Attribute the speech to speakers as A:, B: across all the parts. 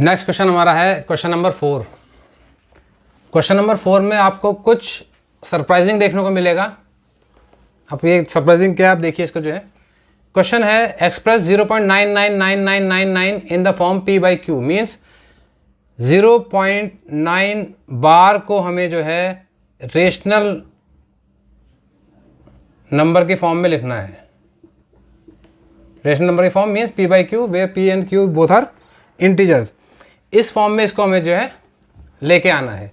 A: Next question हमारा है question number 4। Question number 4 में आपको कुछ सरप्राइजिंग देखने को मिलेगा। अब ये सरप्राइजिंग क्या, आप देखिए इसको जो है क्वेश्चन है express 0.999999 in the form p by Q means 0.9 बार को हमें जो है रेशनल नंबर के फॉर्म में लिखना है। रेशनल नंबर की form means p by Q where p and q both are integers. इस फॉर्म में इसको हमें जो है लेके आना है।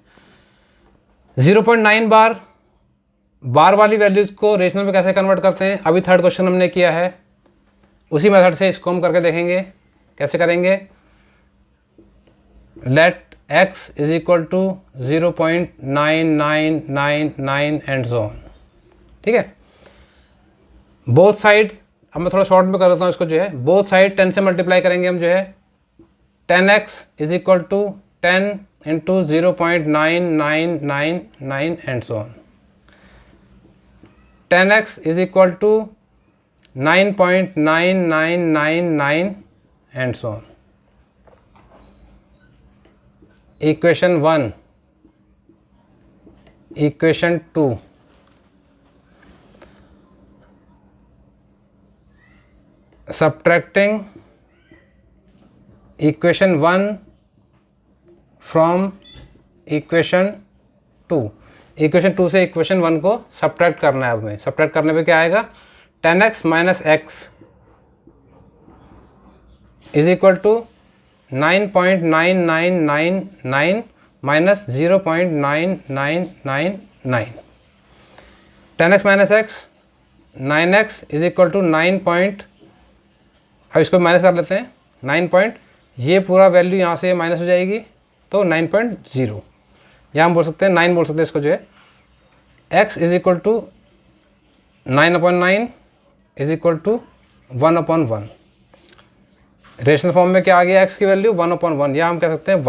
A: 0.9 बार वाली वैल्यूज़ को रेशनल में कैसे कन्वर्ट करते हैं, अभी थर्ड क्वेश्चन हमने किया है, उसी मेथड से इसको हम करके देखेंगे। कैसे करेंगे, let x is equal to 0.9999 and so on. ठीक है, बोथ साइड्स, अब मैं थोड़ा शॉर्ट में कर देता हूँ इसको जो है, बोथ साइड 10 से मल्टीप्लाई करेंगे हम जो है 10x is equal to 10 into 0.9999 and so on. 10x is equal to 9.9999 and so on. Equation 1, equation 2, subtracting equation 1 from equation 2। Equation 2 से इक्वेशन 1 को सब्ट्रैक्ट करना है। अब हमें सब्ट्रैक्ट करने पे क्या आएगा, 10x minus X is equal to 9.9999 minus 0.9999। 10x minus X 9x is equal to 9 point, अब इसको माइनस कर लेते हैं 9 पॉइंट, ये पूरा वैल्यू यहाँ से माइनस हो जाएगी तो 9.0, या हम बोल सकते हैं 9 बोल सकते हैं इसको जो है। x is equal to 9/9 is equal to 1/1। Rational form में क्या आ गया, x की वैल्यू 1/1, या हम कह सकते हैं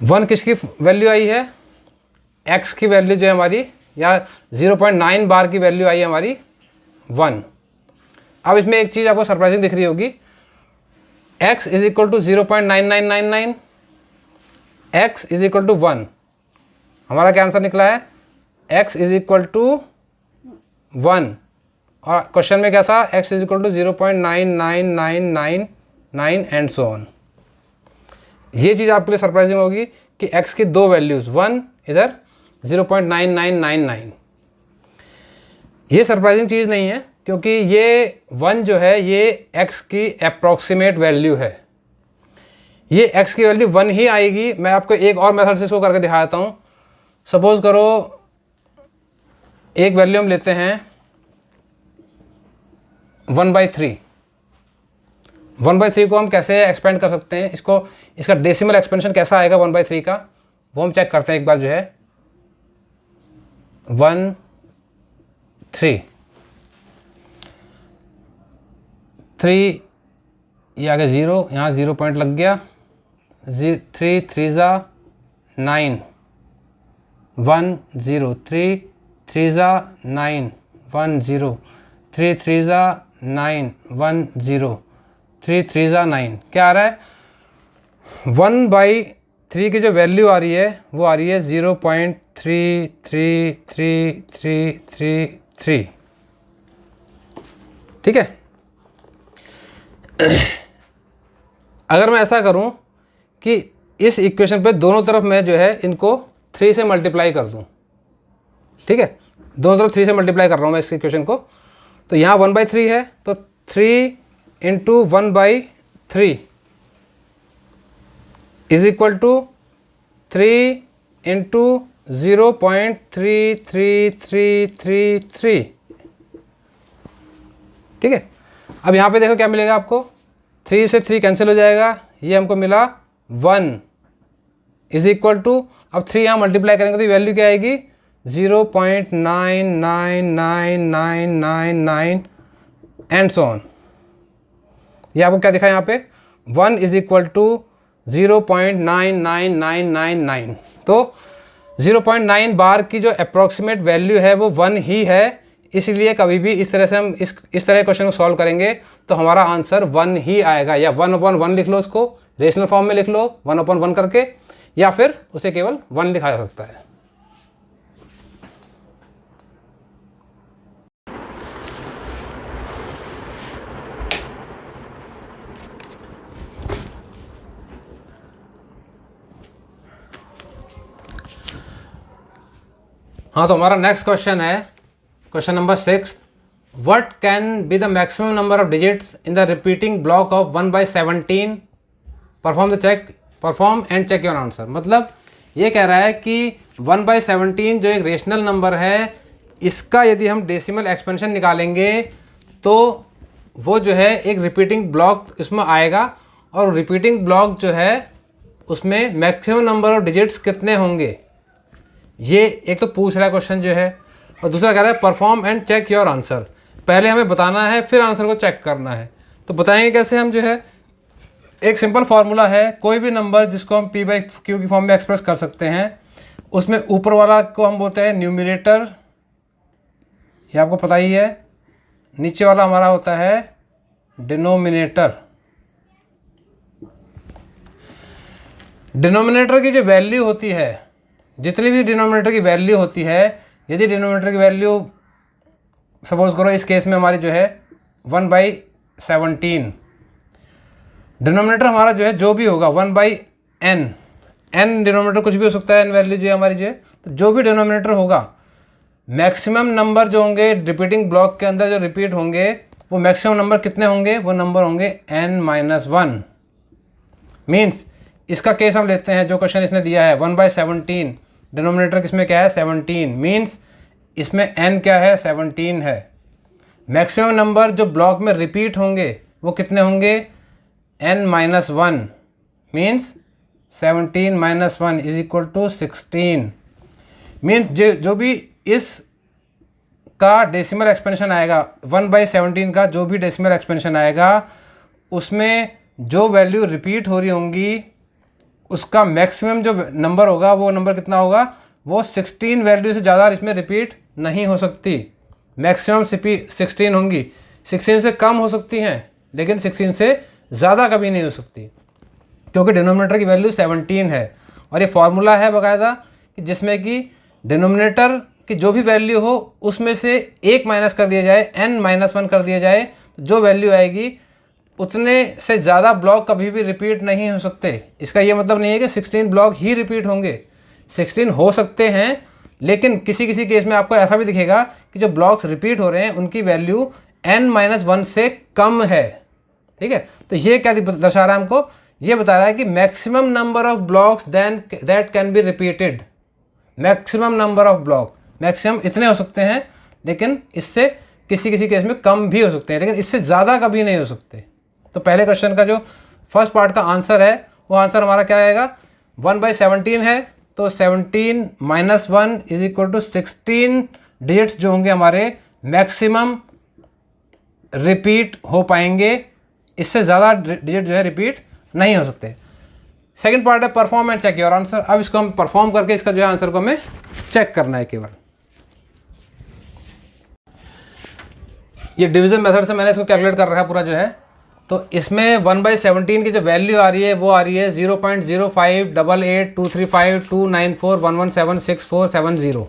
A: 1 किसकी वैल्यू आई है, x की वैल्यू जो है हमारी, या 0.9 बार की वैल्यू आई है हमारी 1। अब इसमें एक चीज़ आपको सरप्राइजिंग दिख रही होगी, x is equal to 0.9999, x is equal to 1। हमारा क्या आंसर निकला है, x इज इक्वल टू 1, और क्वेश्चन में क्या था, x is equal to 0.99999 and so on. ये चीज़ आपके लिए सरप्राइजिंग होगी कि x की दो वैल्यूज़, 1 इधर 0.9999। ये सरप्राइजिंग चीज़ नहीं है, क्योंकि ये 1 जो है ये x की अप्रॉक्सीमेट वैल्यू है। ये x की वैल्यू 1 ही आएगी। मैं आपको एक और मेथड से इसको करके दिखाता हूँ। सपोज करो एक वैल्यू हम लेते हैं 1/3। 1/3 को हम कैसे एक्सपेंड कर सकते हैं, इसको, इसका डेसिमल एक्सपेंशन कैसा आएगा 1/3 का, वो हम चेक करते हैं एक बार जो है। 1 3 3, ये आगे 0, यहाँ 0 पॉइंट लग गया, 3 3 जा 9 1 0, 3 3 जा 9 1 0, 3 3 जा 9 1 0, 3 3 जा 9। क्या आ रहा है, 1/3 की जो वैल्यू आ रही है वो आ रही है 0.3333333। ठीक है, अगर मैं ऐसा करूं कि इस इक्वेशन पे दोनों तरफ मैं जो है इनको 3 से मल्टीप्लाई कर दूं, ठीक है, दोनों तरफ 3 से मल्टीप्लाई कर रहा हूं मैं इस इक्वेशन को, तो यहाँ 1/3 है तो 3 into 1/3 is equal to 3 into 0.33333। ठीक है, अब यहाँ पे देखो क्या मिलेगा आपको, 3 से 3 कैंसिल हो जाएगा, ये हमको मिला 1 इज इक्वल टू, अब 3 यहाँ मल्टीप्लाई करेंगे तो वैल्यू क्या आएगी 0.999999 एंड सो ऑन। ये आपको क्या दिखा यहाँ पे, 1 इज इक्वल टू 0.99999। तो 0.9 बार की जो अप्रॉक्सीमेट वैल्यू है वो 1 ही है, इसलिए कभी भी इस तरह से हम इस तरह क्वेश्चन को सॉल्व करेंगे तो हमारा आंसर 1 ही आएगा, या 1/1 लिख लो उसको, रेशनल फॉर्म में लिख लो 1/1 करके, या फिर उसे केवल 1 लिखा जा सकता है। हाँ, तो हमारा नेक्स्ट क्वेश्चन है question number 6। What can be the maximum number of digits in the repeating block of 1/17? Perform and check your answer. मतलब ये कह रहा है कि 1/17 जो एक रेशनल नंबर है, इसका यदि हम डेसिमल एक्सपेंशन निकालेंगे तो वो जो है एक रिपीटिंग ब्लॉक इसमें आएगा, और रिपीटिंग ब्लॉक जो है उसमें मैक्सिमम नंबर ऑफ डिजिट्स कितने होंगे, ये एक तो पूछ रहा है क्वेश्चन जो है, और दूसरा कह रहा है perform and check your answer. पहले हमें बताना है, फिर आंसर को चेक करना है। तो बताएंगे कैसे हम जो है, एक सिंपल फार्मूला है, कोई भी नंबर जिसको हम p/q की फॉर्म में एक्सप्रेस कर सकते हैं, उसमें ऊपर वाला को हम बोलते हैं न्यूमरेटर, ये आपको पता ही है, नीचे वाला हमारा होता है डिनोमिनेटर। डिनोमिनेटर की जो वैल्यू होती है, जितनी भी डिनोमिनेटर की वैल्यू होती है, यदि डिनोमिनेटर की वैल्यू सपोज करो इस केस में हमारी जो है 1/17, डिनोमिनेटर हमारा जो है जो भी होगा 1/n, n डिनोमिनेटर कुछ भी हो सकता है, n वैल्यू जो है हमारी जो है, तो जो भी डिनोमिनेटर होगा, मैक्सिमम नंबर जो होंगे रिपीटिंग ब्लॉक के अंदर जो रिपीट होंगे, वो मैक्सिमम नंबर कितने होंगे, वो नंबर होंगे n-1। मीन्स इसका केस हम लेते हैं, जो क्वेश्चन इसने दिया है 1/17, डिनोमिनेटर किसमें क्या है 17, मीन्स इसमें n क्या है 17 है। मैक्सिमम नंबर जो ब्लॉक में रिपीट होंगे वो कितने होंगे n-1, मीन्स 17 - 1 = 16। मीन्स जो भी इस का डेसिमल एक्सपेंशन आएगा, 1/17 का जो भी डेसिमल एक्सपेंशन आएगा, उसमें जो वैल्यू रिपीट हो रही होंगी, उसका मैक्सिमम जो नंबर होगा वो नंबर कितना होगा, वो 16 वैल्यू से ज़्यादा इसमें रिपीट नहीं हो सकती। मैक्सिमम 16 होंगी, 16 से कम हो सकती हैं, लेकिन 16 से ज़्यादा कभी नहीं हो सकती, क्योंकि डिनोमिनेटर की वैल्यू 17 है। और ये फार्मूला है बाकायदा कि जिसमें कि डिनोमिनेटर की जो भी वैल्यू हो उसमें से 1 माइनस कर दिया जाए, n-1 कर दिया जाए, तो जो वैल्यू आएगी उतने से ज़्यादा ब्लॉक कभी भी रिपीट नहीं हो सकते। इसका ये मतलब नहीं है कि 16 ब्लॉक ही रिपीट होंगे, 16 हो सकते हैं, लेकिन किसी किसी केस में आपको ऐसा भी दिखेगा कि जो ब्लॉक्स रिपीट हो रहे हैं उनकी वैल्यू n-1 से कम है। ठीक है, तो ये क्या दर्शा रहा है हमको, ये बता रहा है कि maximum number of blocks that can be repeated. Maximum number of block, maximum इतने हो सकते हैं, लेकिन इससे किसी किसी केस में कम भी हो सकते हैं, लेकिन इससे ज़्यादा कभी नहीं हो सकते। तो पहले क्वेश्चन का जो फर्स्ट पार्ट का आंसर है, वो आंसर हमारा क्या आएगा, 1/17 है, तो 17 - 1 = 16 डिजिट्स जो होंगे हमारे मैक्सिमम रिपीट हो पाएंगे, इससे ज़्यादा डिजिट जो है रिपीट नहीं हो सकते। सेकंड पार्ट है perform and check your answer. अब इसको हम परफॉर्म करके इसका जो है आंसर को हमें चेक करना है केवल। ये डिवीजन मेथड से मैंने इसको कैलकुलेट कर रखा है पूरा जो है। तो इसमें 1/17 की जो वैल्यू आ रही है वो आ रही है 0.058823529411764770।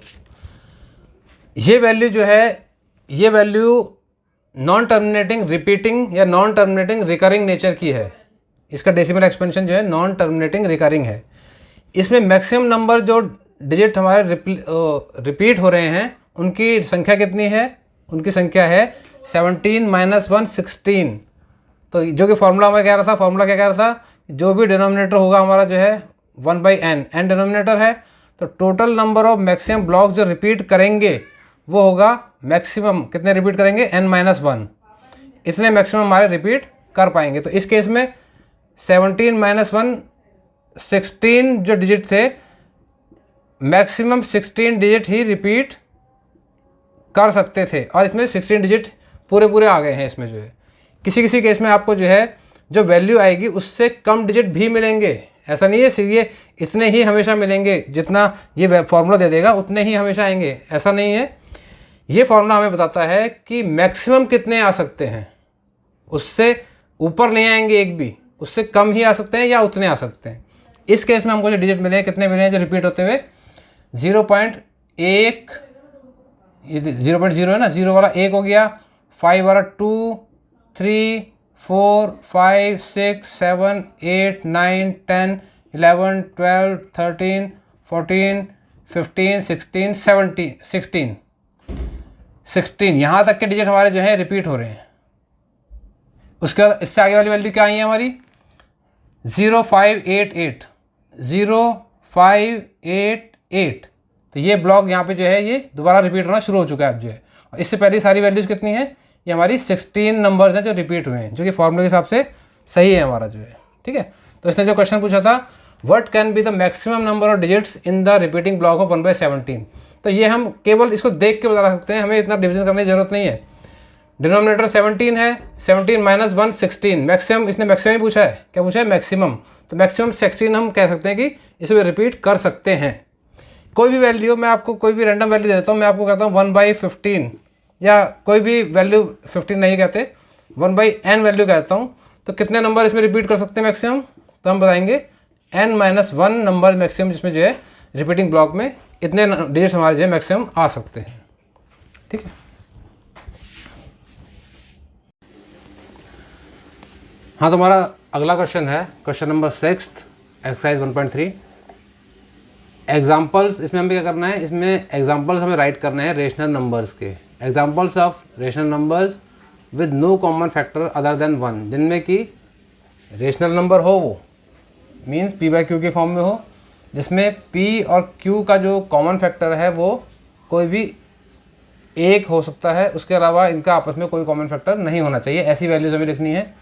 A: ये वैल्यू जो है, ये वैल्यू नॉन टर्मिनेटिंग रिपीटिंग या नॉन टर्मिनेटिंग रिकरिंग नेचर की है। इसका डेसिमल एक्सपेंशन जो है नॉन टर्मिनेटिंग रिकरिंग है। इसमें मैक्सिमम नंबर जो डिजिट हमारे रिपीट हो रहे हैं उनकी संख्या कितनी है, उनकी संख्या है 17 - 1 16। तो जो कि फार्मूला मैं कह रहा था, फार्मूला क्या कह रहा था, जो भी डिनोमिनेटर होगा हमारा जो है 1/n, n डिनोमिनेटर है, तो total number of maximum blocks जो रिपीट करेंगे वो होगा मैक्सिमम कितने रिपीट करेंगे n-1, इतने मैक्सिमम हमारे रिपीट कर पाएंगे। तो इस केस में 17 - 1 16 जो डिजिट थे, मैक्सिमम 16 डिजिट ही रिपीट कर सकते थे, और इसमें 16 डिजिट पूरे आ गए हैं इसमें जो है। किसी किसी केस में आपको जो है जो वैल्यू आएगी उससे कम डिजिट भी मिलेंगे, ऐसा नहीं है ये इतने ही हमेशा मिलेंगे, जितना ये फार्मूला दे देगा उतने ही हमेशा आएंगे, ऐसा नहीं है। ये फार्मूला हमें बताता है कि मैक्सिमम कितने आ सकते हैं, उससे ऊपर नहीं आएंगे एक भी, उससे कम ही आ सकते हैं या उतने आ सकते हैं। इस केस में हमको जो डिजिट मिले हैं, कितने मिले हैं जो रिपीट होते हुए, 0.1, ये 0.0 है ना, 0 वाला 1 हो गया, 5 वाला 2, 3, 4, 5, 6, 7, 8, 9, 10, 11, 12, 13, 14, 15, 16, 17, 16 यहाँ तक के डिजिट हमारे जो है रिपीट हो रहे हैं। उसके बाद इससे आगे वाली वैल्यू क्या आई है हमारी, 0588, 0588। तो ये ब्लॉक यहाँ पे जो है ये दोबारा रिपीट होना शुरू हो चुका है अब जो है। और इससे पहले सारी वैल्यूज़ कितनी है, ये हमारी 16 नंबर्स हैं जो रिपीट हुए हैं, जो कि फॉर्मूले के हिसाब से सही है हमारा जो है। ठीक है, तो इसने जो क्वेश्चन पूछा था, what can be the maximum number of digits in the repeating block of 1/17। तो ये हम केवल इसको देख के बता सकते हैं, हमें इतना डिवीजन करने की जरूरत नहीं है। डिनोमिनेटर 17 है, 17 माइनस 1 16, मैक्सिमम इसने मैक्सिमम ही पूछा है, क्या पूछा है, मैक्सिमम। तो मैक्सिमम 16 हम कह सकते हैं कि इसे रिपीट कर सकते हैं। कोई भी वैल्यू, मैं आपको कोई भी रैंडम वैल्यू देता हूँ, मैं आपको कहता हूँ 1/15 या कोई भी वैल्यू 15 नहीं कहते, 1/n वैल्यू कहता हूँ, तो कितने नंबर इसमें रिपीट कर सकते हैं मैक्सिमम, तो हम बताएंगे n-1 नंबर मैक्सिमम, जिसमें जो है रिपीटिंग ब्लॉक में इतने डिजिट्स हमारे जो है मैक्सिमम आ सकते हैं। ठीक है, हाँ, तो हमारा अगला क्वेश्चन है क्वेश्चन नंबर 6, एक्सरसाइज 1.3 एग्जाम्पल्स। इसमें हमें क्या करना है, इसमें एग्जाम्पल्स हमें राइट करने हैं रेशनल नंबर्स के, examples of rational numbers with no common factor other than 1, जिनमें कि रेशनल नंबर हो, वो मीन्स p/q के फॉर्म में हो, जिसमें p और q का जो कॉमन फैक्टर है वो कोई भी एक हो सकता है, उसके अलावा इनका आपस में कोई कॉमन फैक्टर नहीं होना चाहिए। ऐसी वैल्यूज हमें लिखनी है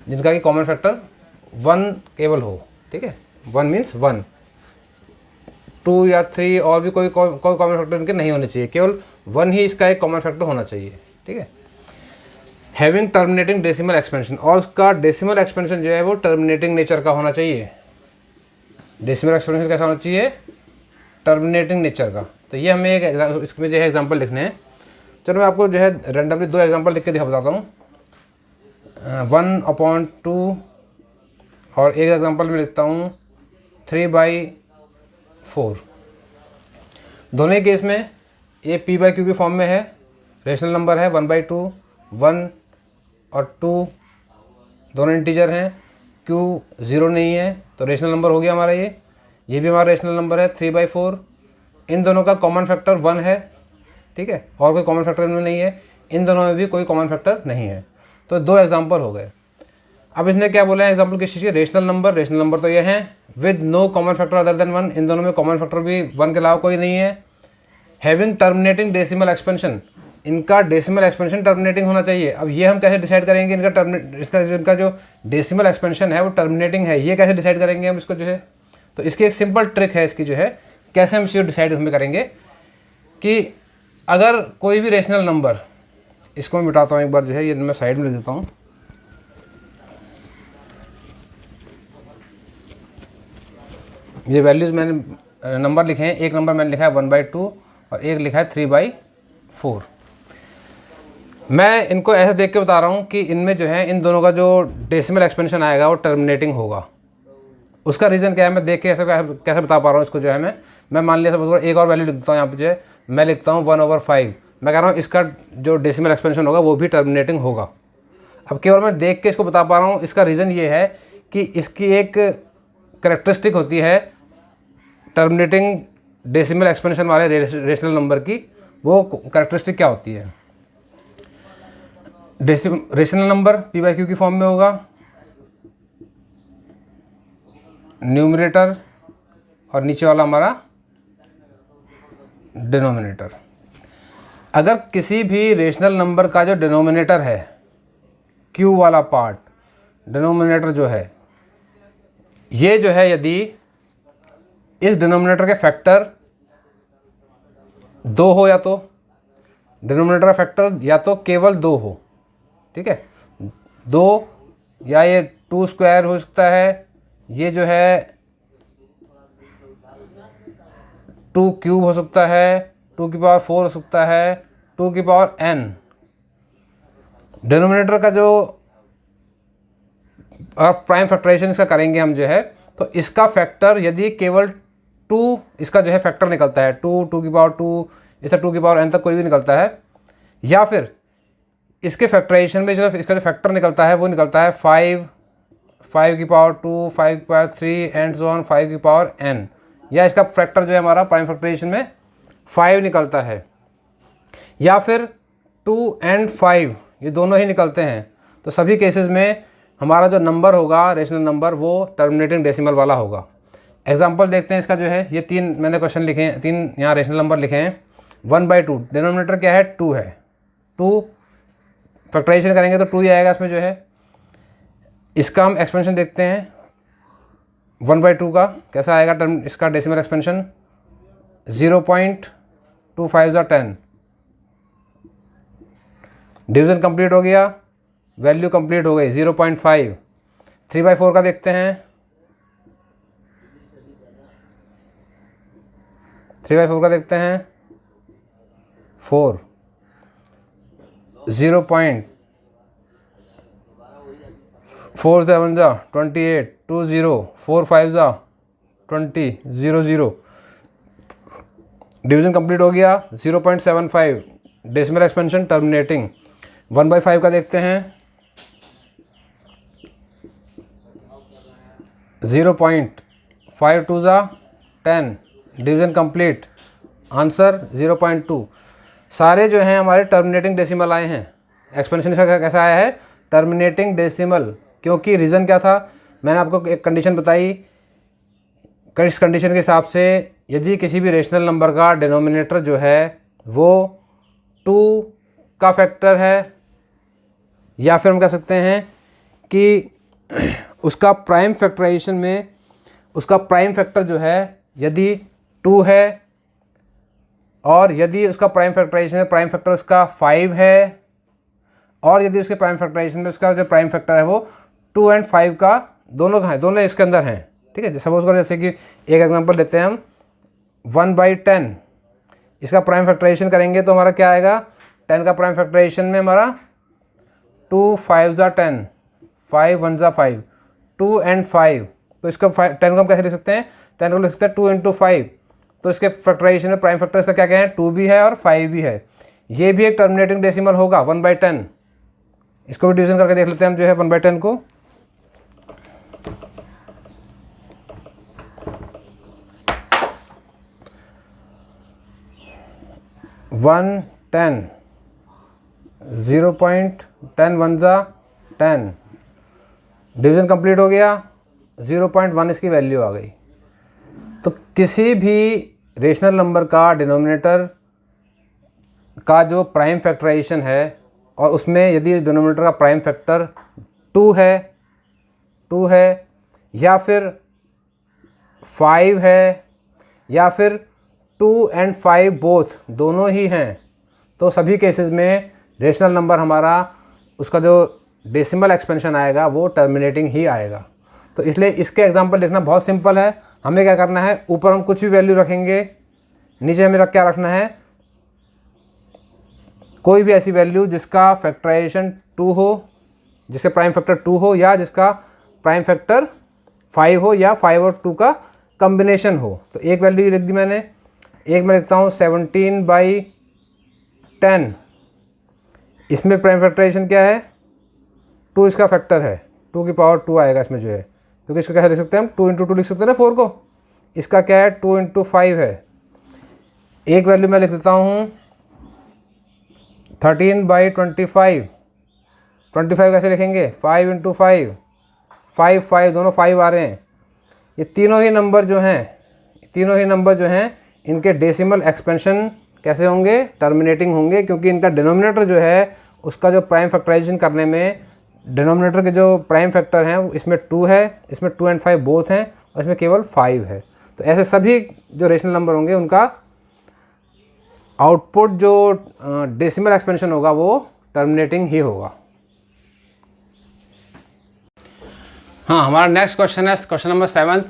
A: जिनका कि कॉमन फैक्टर 1 केवल हो। ठीक है, 1 मीन्स 1, 2 या 3 और भी कोई कॉमन फैक्टर इनके नहीं होने चाहिए, केवल 1 ही इसका एक कॉमन फैक्टर होना चाहिए। ठीक है, हैविंग टर्मिनेटिंग डेसिमल एक्सपेंशन, और उसका डेसिमल एक्सपेंशन जो है वो टर्मिनेटिंग नेचर का होना चाहिए। डेसिमल एक्सपेंशन कैसा होना चाहिए, टर्मिनेटिंग नेचर का। तो ये हमें एक इसमें जो है एग्जांपल लिखने हैं। चलो मैं आपको जो है रैंडमली 2 एग्जांपल लिख के बताता हूँ, 1/2 और एक एग्जांपल में लिखता हूँ 3/4। दोनों ही केस में ये p/q के फॉर्म में है, रेशनल नंबर है 1/2, 1 और 2 दोनों इंटीजर हैं, q 0 नहीं है तो रेशनल नंबर हो गया हमारा ये भी हमारा रेशनल नंबर है 3/4। इन दोनों का कॉमन फैक्टर 1 है। ठीक है, और कोई कॉमन फैक्टर इनमें नहीं है, इन दोनों में भी कोई कॉमन फैक्टर नहीं है। तो 2 एग्जांपल हो गए। अब इसने क्या बोला है एग्जांपल किस चीज़ की, रेशनल नंबर तो ये हैं with no common factor other than 1, इन दोनों में कॉमन फैक्टर भी 1 के अलावा कोई नहीं है। हैविंग टर्मिनेटिंग डेसिमल एक्सपेंशन, इनका डेसिमल एक्सपेंशन टर्मिनेटिंग होना चाहिए। अब ये हम कैसे डिसाइड करेंगे इनका जो डेसिमल एक्सपेंशन है वो टर्मिनेटिंग है, ये कैसे डिसाइड करेंगे हम इसको जो है। तो इसकी एक सिंपल ट्रिक है इसकी जो है, कैसे हम इसे डिसाइड हमें करेंगे कि अगर कोई भी रेशनल नंबर, इसको मैं मिटाता हूँ एक बार जो है, ये मैं साइड में लिख देता हूँ। ये वैल्यूज़ मैंने नंबर लिखे हैं, एक नंबर मैंने लिखा है 1/2 और एक लिखा है 3/4। मैं इनको ऐसे देख के बता रहा हूँ कि इनमें जो है इन दोनों का जो डेसिमल एक्सपेंशन आएगा वो टर्मिनेटिंग होगा। उसका रीज़न क्या है, मैं देख के कैसे बता पा रहा हूँ इसको जो है। मैं मान लिया सब एक और वैल्यू लिख देता हूँ यहाँ पे जो है, मैं लिखता हूँ 1/5। मैं कह रहा हूँ इसका जो डेसिमल एक्सपेंशन होगा वो भी टर्मिनेटिंग होगा। अब केवल मैं देख के इसको बता पा रहा हूँ, इसका रीज़न ये है कि इसकी एक करेक्टरिस्टिक होती है टर्मिनेटिंग डेसिमल एक्सपेंशन वाले रेशनल नंबर की। वो करेक्टरिस्टिक क्या होती है, रेशनल नंबर p/q की फॉर्म में होगा, न्यूमरेटर और नीचे वाला हमारा डिनोमिनेटर। अगर किसी भी रेशनल नंबर का जो डिनोमिनेटर है, q वाला पार्ट, डिनोमिनेटर जो है, ये जो है यदि इस डिनोमिनेटर के फैक्टर 2 हो, या तो डिनोमिनेटर का फैक्टर या तो केवल 2 हो। ठीक है, 2 या ये 2 स्क्वायर हो सकता है, ये जो है 2 क्यूब हो सकता है, 2 की पावर 4 हो सकता है, 2 की पावर n। डिनोमिनेटर का जो और प्राइम फैक्टराइजेशन इसका करेंगे हम जो है, तो इसका फैक्टर यदि केवल 2 इसका जो है फैक्टर निकलता है, 2, 2 की पावर 2, इसका 2 की पावर n तक कोई भी निकलता है, या फिर इसके फैक्टराइजेशन में जो इसका जो फैक्टर निकलता है वो निकलता है 5, 5 की पावर 2, 5 की पावर 3 एंड सो ऑन 5 की पावर n, या इसका फैक्टर जो है हमारा प्राइम फैक्टराइजेशन में 5 निकलता है, या फिर 2 एंड 5 ये दोनों ही निकलते हैं, तो सभी केसेस में हमारा जो नंबर होगा रेशनल नंबर वो टर्मिनेटिंग डेसिमल वाला होगा। एग्जांपल देखते हैं इसका जो है, ये 3 मैंने क्वेश्चन लिखे हैं, 3 यहाँ रेशनल नंबर लिखे हैं। 1/2 डिनोमिनेटर क्या है, 2 है, 2 फैक्टराइजेशन करेंगे तो 2 ही आएगा इसमें जो है। इसका हम एक्सपेंशन देखते हैं 1/2 का कैसा आएगा, टर्म इसका डेसिमल एक्सपेंशन 0.25 × 10। डिवीज़न कंप्लीट हो गया, वैल्यू कंप्लीट हो गई 0.5। 3/4 का देखते हैं, 3/4 का देखते हैं 4, 0.4 7 जा 28, 20, 4 5 जा 20, 00। डिवीज़न कंप्लीट हो गया 0.75 डेसिमल एक्सपेंशन टर्मिनेटिंग। 1/5 का देखते हैं 0.52 जा 10, डिवीज़न कंप्लीट, आंसर 0.2। सारे जो हैं हमारे टर्मिनेटिंग डेसिमल आए हैं। एक्सपेंशन का कैसा आया है, टर्मिनेटिंग डेसिमल, क्योंकि रीज़न क्या था, मैंने आपको एक कंडीशन बताई, इस कंडीशन के हिसाब से यदि किसी भी रेशनल नंबर का डिनोमिनेटर जो है वो 2 का फैक्टर है, या फिर हम कह सकते हैं कि उसका प्राइम फैक्टराइजेशन में उसका प्राइम फैक्टर जो है यदि 2 है, और यदि उसका प्राइम फैक्टराइजेशन में प्राइम फैक्टर उसका 5 है, और यदि उसके प्राइम फैक्टराइजेशन में उसका जो प्राइम फैक्टर है वो 2 एंड 5 का दोनों है, दोनों इसके अंदर हैं, ठीक है। सपोज करो जैसे कि एक एग्जांपल लेते हैं हम 1/10, इसका प्राइम फैक्टराइजेशन करेंगे तो हमारा क्या आएगा, 10 का प्राइम फैक्टराइजेशन में हमारा 2 5 जा 10, 5 1 जा 5, 2 एंड 5, तो इसका 10 को हम कैसे लिख सकते हैं, 10 को लिख सकते हैं 2 × 5, तो इसके फैक्टराइजेशन में प्राइम फैक्टर इसका क्या क्या है, 2 भी है और 5 भी है, ये भी एक टर्मिनेटिंग डेसिमल होगा 1/10। इसको भी डिवीजन करके देख लेते हैं हम जो है 1/10 को। 1/10, 0.10 1 जा 10, डिवीज़न कंप्लीट हो गया, 0.1 इसकी वैल्यू आ गई। तो किसी भी रेशनल नंबर का डिनोमिनेटर का जो प्राइम फैक्टराइजेशन है, और उसमें यदि डिनोमिनेटर का प्राइम फैक्टर 2 है, या फिर 5 है, या फिर 2 एंड 5 बोथ दोनों ही हैं, तो सभी केसेस में रेशनल नंबर हमारा उसका जो डेसिमल एक्सपेंशन आएगा वो टर्मिनेटिंग ही आएगा। तो इसलिए इसके एग्जांपल लिखना बहुत सिंपल है। हमें क्या करना है, ऊपर हम कुछ भी वैल्यू रखेंगे, नीचे हमें क्या रखना है, कोई भी ऐसी वैल्यू जिसका फैक्टराइजेशन 2 हो, जिसके प्राइम फैक्टर 2 हो, या जिसका प्राइम फैक्टर 5 हो, या 5 और 2 का कम्बिनेशन हो। तो एक वैल्यू लिख दी मैंने, एक मैं लिखता हूँ 17/10, इसमें प्राइम फैक्टराइजेशन क्या है, 2 इसका फैक्टर है, 2 की पावर 2 आएगा इसमें जो है, क्योंकि इसको कैसे लिख सकते हैं हम, 2 × 2 लिख सकते हैं ना 4 को। इसका क्या है, 2 × 5 है। एक वैल्यू मैं लिख देता हूँ 13/25, 25 कैसे लिखेंगे, 5 × 5, 5 5 दोनों 5 आ रहे हैं। ये तीनों ही नंबर जो हैं इनके डेसिमल एक्सपेंशन कैसे होंगे, टर्मिनेटिंग होंगे, क्योंकि इनका डिनोमिनेटर जो है उसका जो प्राइम फैक्टराइजेशन करने में डिनोमिनेटर के जो प्राइम फैक्टर हैं इसमें 2 है, इसमें 2 एंड 5 बोथ हैं, और इसमें केवल 5 है। तो ऐसे सभी जो रेशनल नंबर होंगे उनका आउटपुट जो डेसिमल एक्सपेंशन होगा वो टर्मिनेटिंग ही होगा। हाँ, हमारा नेक्स्ट क्वेश्चन है question number 7,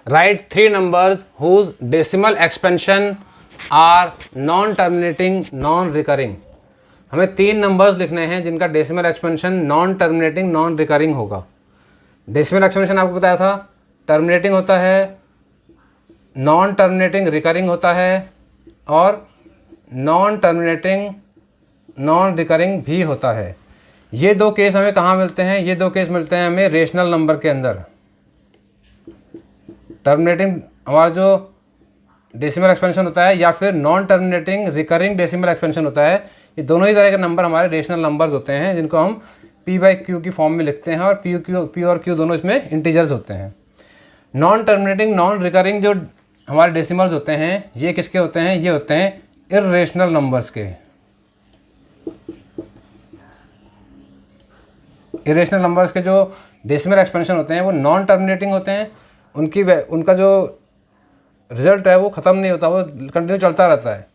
A: write 3 numbers whose decimal expansion are non terminating non recurring. हमें 3 नंबर्स लिखने हैं जिनका decimal expansion non terminating non recurring होगा। डेसिमल एक्सपेंशन आपको बताया था, टर्मिनेटिंग होता है, नॉन टर्मिनेटिंग रिकरिंग होता है, और नॉन टर्मिनेटिंग नॉन रिकरिंग भी होता है। ये दो केस हमें कहाँ मिलते हैं? ये दो केस मिलते हैं हमें रेशनल नंबर के अंदर। टर्मिनेटिंग हमारा जो डेसिमल एक्सपेंशन होता है या फिर non terminating recurring decimal expansion होता है, ये दोनों ही तरह के नंबर हमारे रेशनल नंबर्स होते हैं, जिनको हम p/q की फॉर्म में लिखते हैं, और p और q दोनों इसमें इंटीजर्स होते हैं। नॉन टर्मिनेटिंग नॉन रिकरिंग जो हमारे डेसिमल्स होते हैं, ये किसके होते हैं? ये होते हैं इर्रेशनल नंबर्स के। इरेशनल नंबर्स के जो डेसिमल एक्सपेंशन होते हैं वो नॉन टर्मिनेटिंग होते हैं, उनका जो रिजल्ट है वो ख़त्म नहीं होता, वो कंटिन्यू चलता रहता है।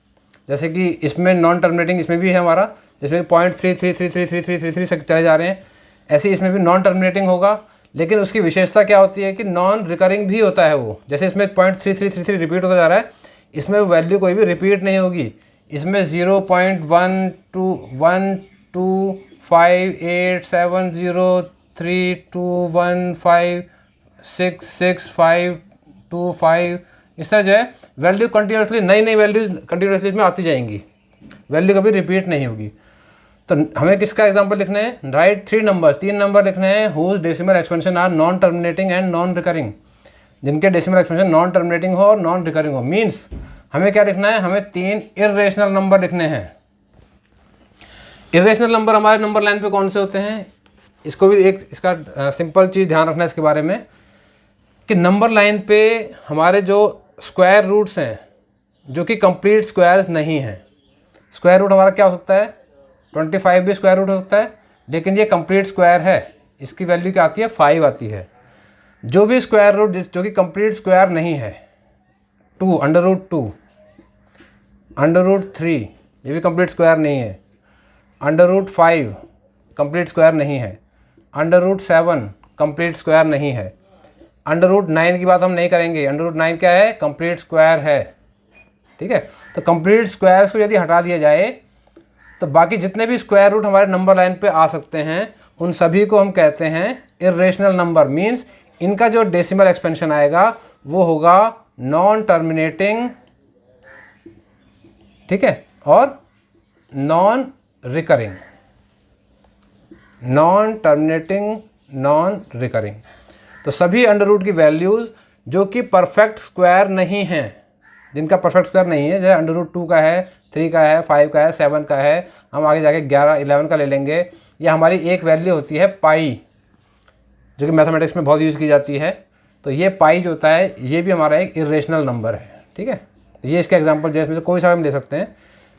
A: जैसे कि इसमें नॉन टर्मिनेटिंग इसमें भी है हमारा, जिसमें 0.33333333 से चले जा रहे हैं, ऐसे इसमें भी नॉन टर्मिनेटिंग होगा, लेकिन उसकी विशेषता क्या होती है कि नॉन रिकरिंग भी होता है वो। जैसे इसमें 0.3333 रिपीट होता जा रहा है, इसमें वैल्यू कोई भी रिपीट नहीं होगी। इसमें 0.12128703215666525 इस तरह जो है वैल्यू कंटिन्यूसली, नई नई वैल्यूज कंटिन्यूसली इसमें आती जाएंगी, वैल्यू कभी रिपीट नहीं होगी। तो हमें किसका एग्जांपल लिखना है? राइट 3 नंबर, 3 नंबर लिखने हैं whose decimal expansion are non terminating and non recurring, जिनके डेसिमल एक्सपेंशन नॉन टर्मिनेटिंग हो और नॉन रिकरिंग हो। मीन्स हमें क्या लिखना है? हमें 3 इर्रेशनल नंबर लिखने हैं। इर्रेशनल नंबर हमारे नंबर लाइन पे कौन से होते हैं? इसको भी एक इसका सिंपल चीज़ ध्यान रखना है इसके बारे में कि नंबर लाइन पे हमारे जो स्क्वायर रूट्स हैं, जो कि कंप्लीट स्क्वायर्स नहीं हैं। स्क्वायर रूट हमारा क्या हो सकता है? 25 भी स्क्वायर रूट हो सकता है, लेकिन ये कंप्लीट स्क्वायर है, इसकी वैल्यू क्या आती है? 5 आती है। जो भी स्क्वायर रूट जो कि कंप्लीट स्क्वायर नहीं है, 2, √2, √3 ये भी कंप्लीट स्क्वायर नहीं है, √5 कंप्लीट स्क्वायर नहीं है, √7 कंप्लीट स्क्वायर नहीं है, √9 की बात हम नहीं करेंगे, √9 क्या है? कंप्लीट स्क्वायर है। ठीक है, तो कंप्लीट स्क्वायर्स को यदि हटा दिया जाए तो बाकी जितने भी स्क्वायर रूट हमारे नंबर लाइन पे आ सकते हैं उन सभी को हम कहते हैं इर्रेशनल नंबर। मीन्स इनका जो डेसिमल एक्सपेंशन आएगा वो होगा नॉन टर्मिनेटिंग, ठीक है, और non recurring, non terminating non recurring. तो सभी अंडर रूट की वैल्यूज़ जो कि परफेक्ट स्क्वायर नहीं हैं, जिनका परफेक्ट स्क्वायर नहीं है, जैसे √2 का है, 3 का है, 5 का है, 7 का है, हम आगे जाके 11, 11 का ले लेंगे। यह हमारी एक वैल्यू होती है पाई, जो कि मैथमेटिक्स में बहुत यूज़ की जाती है। तो ये पाई जो होता है ये भी हमारा एक इरेशनल नंबर है। ठीक है, तो ये इसका एग्जांपल जो है, इसमें से कोई सा हम ले सकते हैं,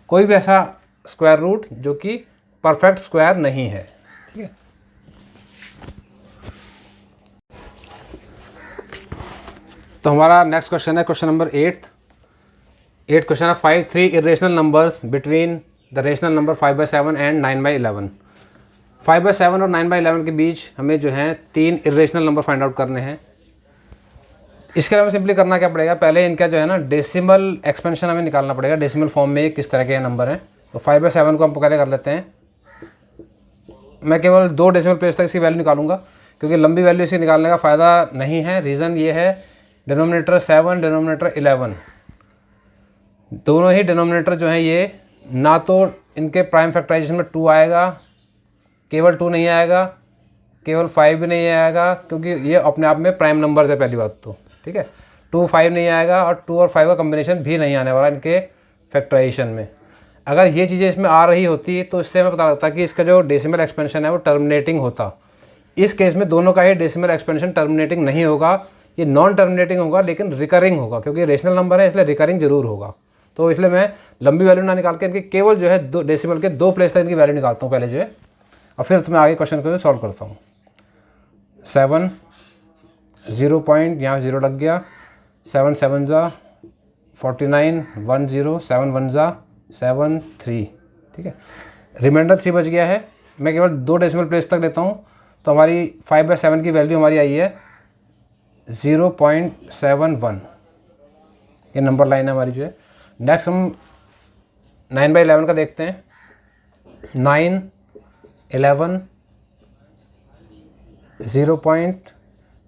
A: कोई भी ऐसा स्क्वायर रूट जो कि परफेक्ट स्क्वायर नहीं है। ठीक है, तो हमारा नेक्स्ट क्वेश्चन है क्वेश्चन नंबर 8 क्वेश्चन है 3 irrational numbers between the rational number 5/7 and 9/11। 5/7 और 9/11 के बीच हमें जो है 3 इरेशनल नंबर फाइंड आउट करने हैं। इसके लिए हमें सिंपली करना क्या पड़ेगा? पहले इनका जो है ना डेसिमल एक्सपेंशन हमें निकालना पड़ेगा, डेसिमल फॉर्म में किस तरह के नंबर हैं। तो 5/7 को हम पहले कर लेते हैं। मैं केवल 2 डेसिमल प्लेस तक इसकी वैल्यू निकालूंगा, क्योंकि लंबी वैल्यू इसकी निकालने का फ़ायदा नहीं है। रीज़न ये है, डिनोमिनेटर 7, डिनोमिनेटर 11, दोनों ही डिनोमिनेटर जो हैं ये ना तो इनके प्राइम फैक्टराइजेशन में 2 आएगा, केवल 2 नहीं आएगा, केवल 5 भी नहीं आएगा, क्योंकि ये अपने आप में प्राइम नंबर है पहली बात तो। ठीक है, 2, 5 नहीं आएगा, और 2 और 5 का कम्बिनेशन भी नहीं आने वाला इनके फैक्टराइजेशन में। अगर ये चीज़ें इसमें आ रही होती तो इससे हमें पता लगता कि इसका जो डेसिमल एक्सपेंशन है वो टर्मिनेटिंग होता। इस केस में दोनों का ही डेसिमल एक्सपेंशन टर्मिनेटिंग नहीं होगा, ये नॉन टर्मिनेटिंग होगा, लेकिन रिकरिंग होगा, क्योंकि रेशनल नंबर है इसलिए रिकरिंग जरूर होगा। तो इसलिए मैं लंबी वैल्यू ना निकाल के इनके केवल जो है 2 डेसिमल के 2 प्लेस तक इनकी वैल्यू निकालता हूँ पहले जो है, और फिर मैं आगे क्वेश्चन को सॉल्व करता हूँ। 7, 0 पॉइंट यहाँ 0 लग गया, 7 7 ज़ा 49, 1 0, 7 1 ज़ा 7 3। ठीक है, रिमाइंडर 3 बच गया है। मैं केवल 2 डेसिमल प्लेस तक लेता हूँ, तो हमारी 5/7 की वैल्यू हमारी आई है 0.71। ये नंबर लाइन है हमारी जो है। नेक्स्ट हम 9/11 का देखते हैं। 9, 11, 0.71,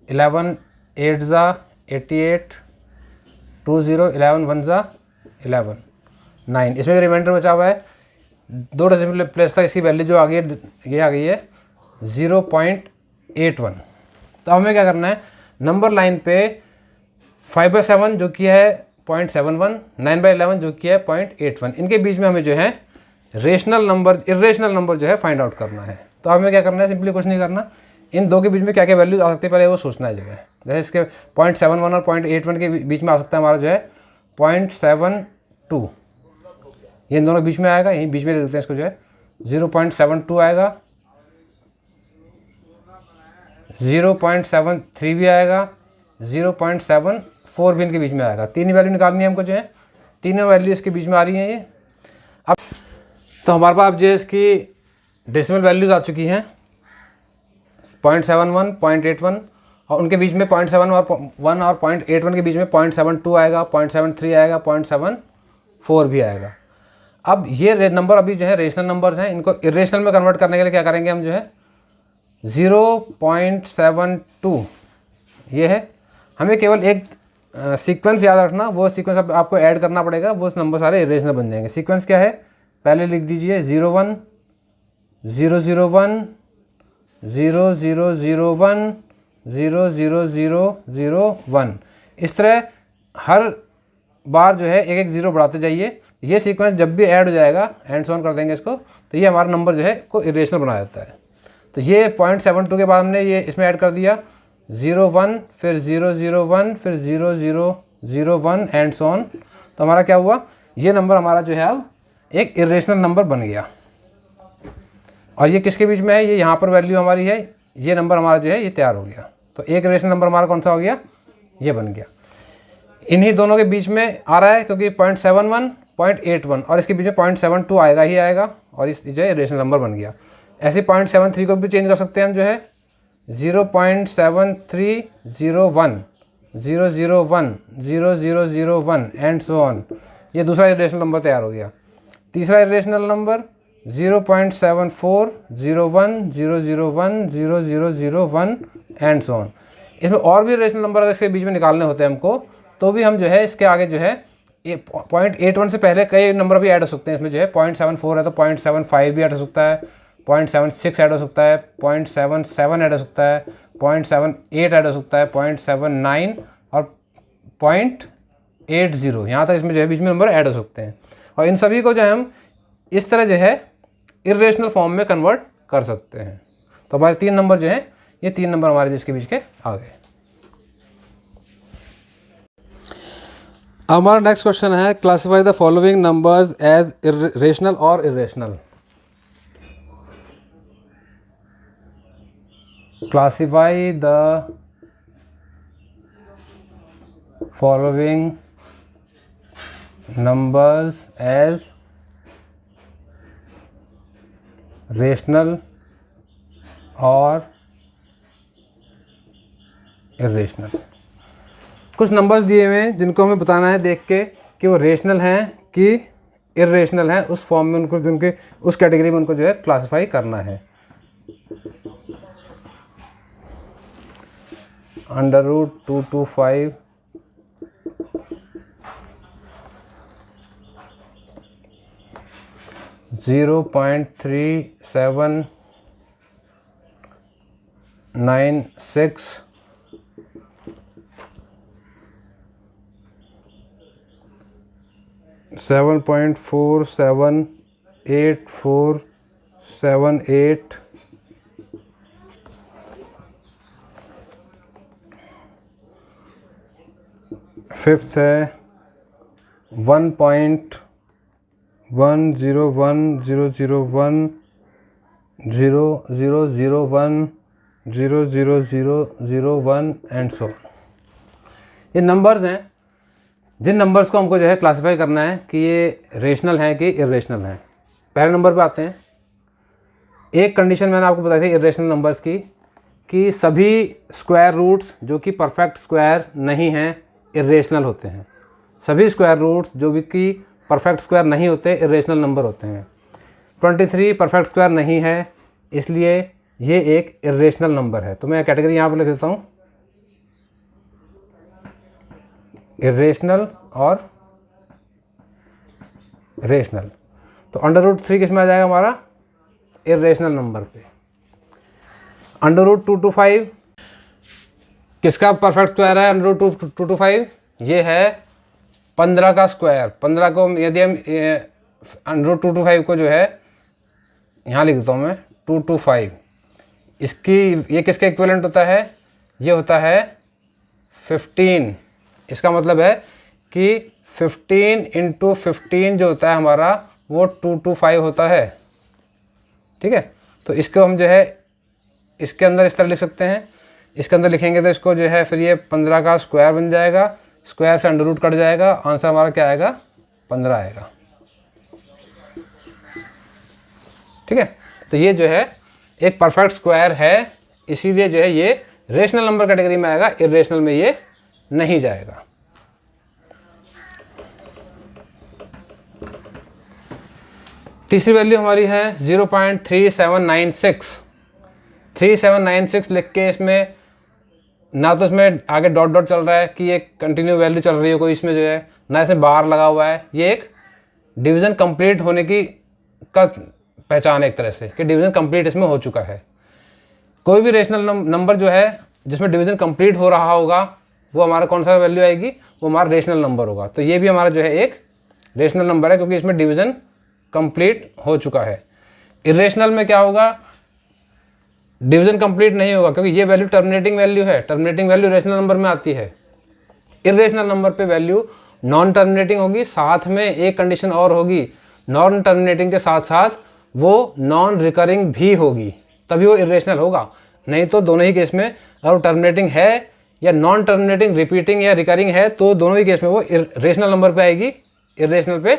A: 11 8 ज़ा 88, 20 11 1 ज़ा 11 9। इसमें भी रिमाइंडर बचा हुआ है, 2 डेसिमल प्लेस तक इसकी वैल्यू जो आ गई है ये आ गई है 0.81। तो हमें क्या करना है, नंबर लाइन पे 5/7 जो कि है 0.71, 9/11 जो कि है 0.81, इनके बीच में हमें जो है रेशनल नंबर इरेशनल नंबर जो है फाइंड आउट करना है। तो हमें क्या करना है, सिंपली कुछ नहीं करना, इन दो के बीच में क्या क्या वैल्यू आ सकती है पहले वो सोचना है जगह। जैसे इसके 0.71 और 0.81 के बीच में आ सकता है हमारा जो है 0.72, ये इन दोनों के बीच में आएगा, यहीं बीच में लिखते हैं इसको जो है 0.72 आएगा, 0.73 भी आएगा, 0.74 भी इनके बीच में आएगा। तीन ही वैल्यू निकालनी है हमको जो है, तीनों वैल्यू इसके बीच में आ रही हैं ये। अब तो हमारे पास जो है इसकी डेसिमल वैल्यूज़ आ चुकी हैं 0.71 0.81, और उनके बीच में 0.7 और 1 और 0.81 के बीच में 0.72 आएगा, 0.73 आएगा, 0.74 भी आएगा। अब ये नंबर अभी जो है रेशनल नंबर्स हैं, इनको इरेशनल में कन्वर्ट करने के लिए क्या करेंगे हम जो है 0.72 ये है, हमें केवल एक सीक्वेंस याद रखना, वो सीक्वेंस अब आपको ऐड करना पड़ेगा, वो नंबर सारे इरेशनल बन जाएंगे। सीक्वेंस क्या है, पहले लिख दीजिए 01 001 0001 00001। इस तरह हर बार जो है एक एक ज़ीरो बढ़ाते जाइए। ये सीक्वेंस जब भी ऐड हो जाएगा, एंड सॉन कर देंगे इसको, तो ये हमारा नंबर जो है को इरेशनल बना देता है। तो ये 0.72 के बाद हमने ये इसमें ऐड कर दिया 01, फिर 001, फिर 0001 एंड सो ऑन। तो हमारा क्या हुआ, ये नंबर हमारा जो है अब एक इरेशनल नंबर बन गया। और ये किसके बीच में है, ये यहाँ पर वैल्यू हमारी है, ये नंबर हमारा जो है ये तैयार हो गया। तो एक इरेशनल नंबर हमारा कौन सा हो गया, ये बन गया। इन्हीं दोनों के बीच में आ रहा है क्योंकि 0.71 0.81 और इसके बीच में 0.72 आएगा ही आएगा, और इस जो है इरेशनल नंबर बन गया। ऐसे 0.73 को भी चेंज कर सकते हैं हम जो है 0.7301 001 0001 एंड सो ऑन। ये दूसरा इरेशनल नंबर तैयार हो गया। तीसरा irrational number 0.74 01 001 0001 and so on. इसमें और भी इरेशनल नंबर अगर इसके बीच में निकालने होते हैं हमको, तो भी हम जो है इसके आगे जो है 0.81 से पहले कई नंबर भी ऐड हो सकते हैं। इसमें जो है 0.74 है तो 0.75 भी ऐड हो सकता है, 0.76 ऐड हो सकता है, 0.77 ऐड हो सकता है, 0.78 ऐड हो सकता है, 0.79 और 0.80, यहाँ तक इसमें जो है बीच में नंबर ऐड हो सकते हैं। और इन सभी को जो है हम इस तरह जो है इरेशनल फॉर्म में कन्वर्ट कर सकते हैं। तो हमारे तीन नंबर जो हैं, ये तीन नंबर हमारे जिसके बीच के आ गए। हमारा नेक्स्ट क्वेश्चन है, classify the following numbers as rational और irrational. Classify the following numbers as rational और इरेशनल। कुछ नंबर्स दिए हुए हैं जिनको हमें बताना है देख के कि वो रेशनल हैं कि इरेशनल हैं, उस फॉर्म में उनको जिनके उस कैटेगरी में उनको जो है क्लासिफाई करना है। √225 0.3796 7.478478 फिफ्थ है 1.101001 0001 00001 एंड सो। ये नंबर्स हैं जिन नंबर्स को हमको जो है क्लासिफाई करना है कि ये रेशनल हैं कि इरेशनल हैं। पहले नंबर पे आते हैं। एक कंडीशन मैंने आपको बताई थी इरेशनल नंबर्स की कि सभी स्क्वायर रूट्स जो कि परफेक्ट स्क्वायर नहीं हैं इरेशनल होते हैं। सभी स्क्वायर रूट्स जो भी कि परफेक्ट स्क्वायर नहीं होते इरेशनल नंबर होते हैं। 23 परफेक्ट स्क्वायर नहीं है, इसलिए ये एक इरेशनल नंबर है। तो मैं कैटेगरी यहाँ पर लिख देता हूँ इरेशनल और रेशनल। तो √3 किस में आ जाएगा हमारा, इरेशनल नंबर पे। √2 to 5 किसका परफेक्ट स्क्वायर है, √2 to 5 ये है 15 का स्क्वायर। 15 को यदि हम √2 to 5 को जो है यहाँ लिख देता हूँ मैं 2 to 5, इसकी ये किसका इक्विवेलेंट होता है, ये होता है 15। इसका मतलब है कि 15 × 15 जो होता है हमारा वो 2 to 5 होता है। ठीक है, तो इसको हम जो है इसके अंदर इस तरह लिख सकते हैं। इसके अंदर लिखेंगे तो इसको जो है फिर ये 15 का स्क्वायर बन जाएगा, स्क्वायर से अंडर रूट कट जाएगा, आंसर हमारा क्या आएगा, 15 आएगा। ठीक है, तो ये जो है एक परफेक्ट स्क्वायर है, इसीलिए जो है ये रेशनल नंबर कैटेगरी में आएगा, इरेशनल में ये नहीं जाएगा। तीसरी वैल्यू हमारी है 0.3796। 3796 लिख के इसमें ना तो इसमें आगे डॉट डॉट चल रहा है कि ये कंटिन्यू वैल्यू चल रही है कोई, इसमें जो है ना इसमें बार लगा हुआ है। ये एक डिवीज़न कंप्लीट होने की का पहचान है एक तरह से कि डिवीज़न कंप्लीट इसमें हो चुका है। कोई भी रेशनल नंबर जो है जिसमें डिवीज़न कंप्लीट हो रहा होगा वो हमारा कौन सा वैल्यू आएगी, वो हमारा रेशनल नंबर होगा। तो ये भी हमारा जो है एक रेशनल नंबर है क्योंकि इसमें डिवीज़न कंप्लीट हो चुका है। इरेशनल में क्या होगा, डिवीज़न कंप्लीट नहीं होगा क्योंकि ये वैल्यू टर्मिनेटिंग वैल्यू है। टर्मिनेटिंग वैल्यू रेशनल नंबर में आती है। इरेशनल नंबर पे वैल्यू नॉन टर्मिनेटिंग होगी, साथ में एक कंडीशन और होगी, नॉन टर्मिनेटिंग के साथ साथ वो नॉन रिकरिंग भी होगी, तभी वो इरेशनल होगा। नहीं तो दोनों ही केस में अगर वो टर्मिनेटिंग है या नॉन टर्मिनेटिंग, रिपीटिंग या रिकरिंग है, तो दोनों ही केस में वो रेशनल नंबर पे आएगी, इरेशनल पे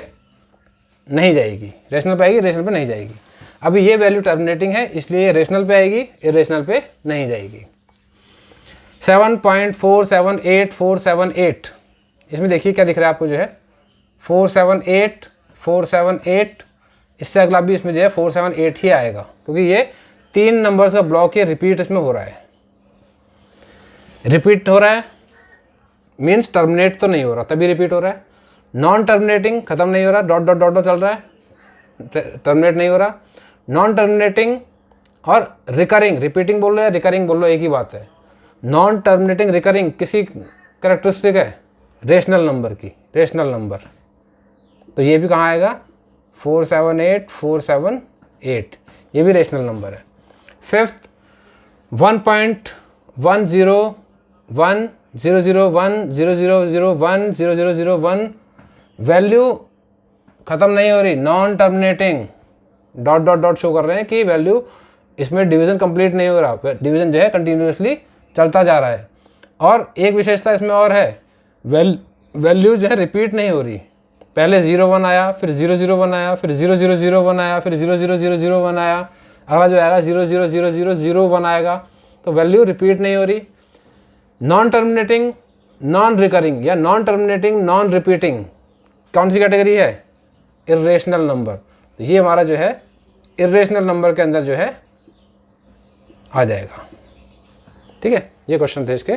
A: नहीं जाएगी। रेशनल पे आएगी, रेशनल पे नहीं जाएगी। अभी ये वैल्यू टर्मिनेटिंग है इसलिए ये रेशनल पे आएगी, इरेशनल पे नहीं जाएगी। 7.478478, इसमें देखिए क्या दिख रहा है आपको, जो है 478 478, इससे अगला भी इसमें जो है 478 ही आएगा क्योंकि ये 3 नंबर्स का ब्लॉक ये रिपीट इसमें हो रहा है। रिपीट हो रहा है मीन्स टर्मिनेट तो नहीं हो रहा, तभी रिपीट हो रहा है। नॉन टर्मिनेटिंग खत्म नहीं हो रहा, डॉट डॉट डॉट चल रहा है, टर्मिनेट नहीं हो रहा। नॉन टर्मिनेटिंग और रिकरिंग, रिपीटिंग बोल लो या रिकरिंग बोल लो एक ही बात है। नॉन टर्मिनेटिंग रिकरिंग किसी कैरेक्टरिस्टिक है रेशनल नंबर की, रेशनल नंबर। तो ये भी कहाँ आएगा, 478 478, ये भी रेशनल नंबर है। फिफ्थ 1.101001000010001 वैल्यू ख़त्म नहीं हो रही, non terminating, dot dot dot show कर रहे हैं कि वैल्यू इसमें डिवीज़न कंप्लीट नहीं हो रहा, डिवीज़न जो है कंटिन्यूसली चलता जा रहा है। और एक विशेषता इसमें और है, वैल्यू जो है रिपीट नहीं हो रही। पहले 01 आया, फिर 001 आया, फिर 0001 आया, फिर 00001 आया, अगला जो आएगा 00001 आएगा। तो वैल्यू रिपीट नहीं हो रही। नॉन टर्मिनेटिंग, नॉन रिकरिंग या नॉन टर्मिनेटिंग, नॉन रिपीटिंग कौन सी कैटेगरी है, इरेशनल नंबर। तो ये हमारा जो है इरेशनल नंबर के अंदर जो है आ जाएगा। ठीक है, ये क्वेश्चन थे इसके।